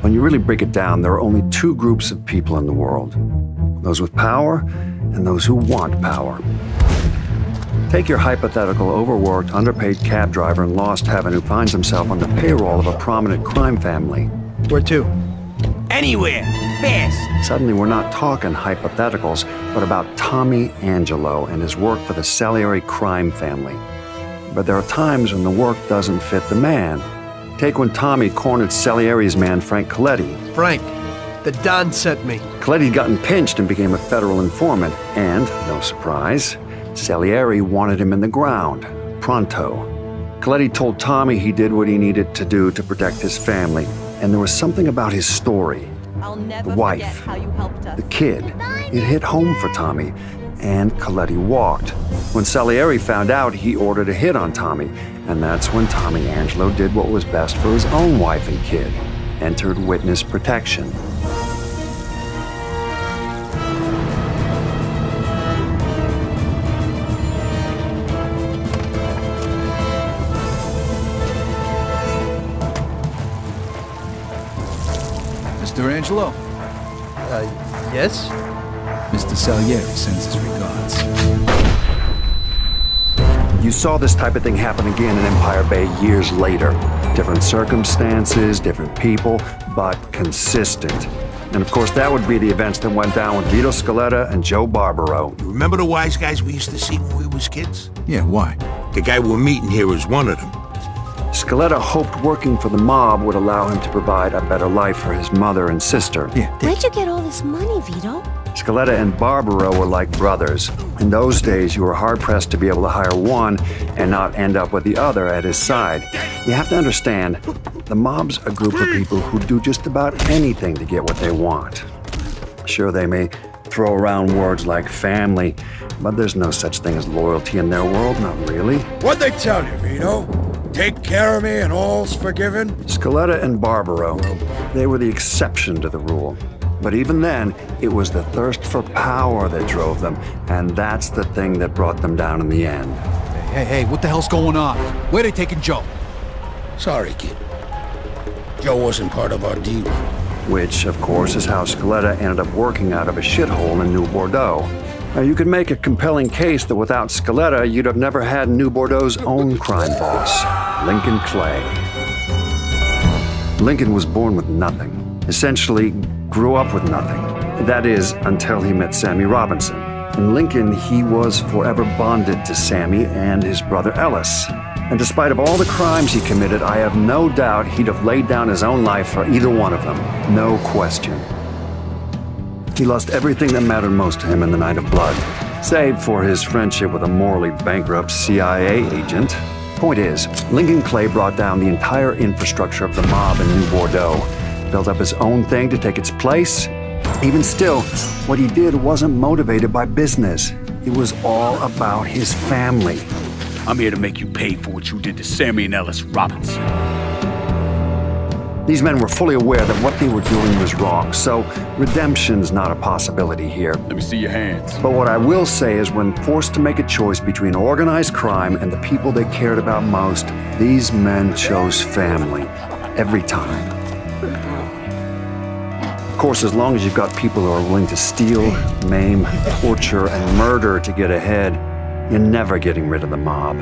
When you really break it down, there are only two groups of people in the world. Those with power and those who want power. Take your hypothetical overworked, underpaid cab driver in Lost Heaven who finds himself on the payroll of a prominent crime family. Where to? Anywhere. Fast. Suddenly, we're not talking hypotheticals, but about Tommy Angelo and his work for the Salieri crime family. But there are times when the work doesn't fit the man. Take when Tommy cornered Salieri's man, Frank Coletti. Frank, the Don sent me. Coletti'd gotten pinched and became a federal informant, and, no surprise, Salieri wanted him in the ground, pronto. Coletti told Tommy he did what he needed to do to protect his family, and there was something about his story. The wife, the kid. It hit home for Tommy, and Coletti walked. When Salieri found out, he ordered a hit on Tommy, and that's when Tommy Angelo did what was best for his own wife and kid, entered witness protection. Mr. Angelo? Yes? Mr. Salieri sends his regards. You saw this type of thing happen again in Empire Bay years later. Different circumstances, different people, but consistent. And of course, that would be the events that went down with Vito Scaletta and Joe Barbaro. You remember the wise guys we used to see when we was kids? Yeah, why? The guy we're meeting here was one of them. Scaletta hoped working for the mob would allow him to provide a better life for his mother and sister. Yeah. Where'd you get all this money, Vito? Scaletta and Barbaro were like brothers. In those days, you were hard-pressed to be able to hire one and not end up with the other at his side. You have to understand, the mob's a group of people who do just about anything to get what they want. Sure, they may throw around words like family, but there's no such thing as loyalty in their world, not really. What'd they tell you, Vito? Take care of me and all's forgiven? Scaletta and Barbaro, they were the exception to the rule. But even then, it was the thirst for power that drove them, and that's the thing that brought them down in the end. Hey, what the hell's going on? Where are they taking Joe? Sorry, kid. Joe wasn't part of our deal. Which, of course, is how Scaletta ended up working out of a shithole in New Bordeaux. Now, you could make a compelling case that without Scaletta, you'd have never had New Bordeaux's own crime boss, Lincoln Clay. Lincoln was born with nothing. Essentially, grew up with nothing. That is, until he met Sammy Robinson. In Lincoln, he was forever bonded to Sammy and his brother Ellis. And despite of all the crimes he committed, I have no doubt he'd have laid down his own life for either one of them. No question. He lost everything that mattered most to him in the Night of Blood, save for his friendship with a morally bankrupt CIA agent. Point is, Lincoln Clay brought down the entire infrastructure of the mob in New Bordeaux, built up his own thing to take its place. Even still, what he did wasn't motivated by business. It was all about his family. I'm here to make you pay for what you did to Sammy and Ellis Robinson. These men were fully aware that what they were doing was wrong, so redemption's not a possibility here. Let me see your hands. But what I will say is when forced to make a choice between organized crime and the people they cared about most, these men chose family. Every time. Of course, as long as you've got people who are willing to steal, maim, torture, and murder to get ahead, you're never getting rid of the mob.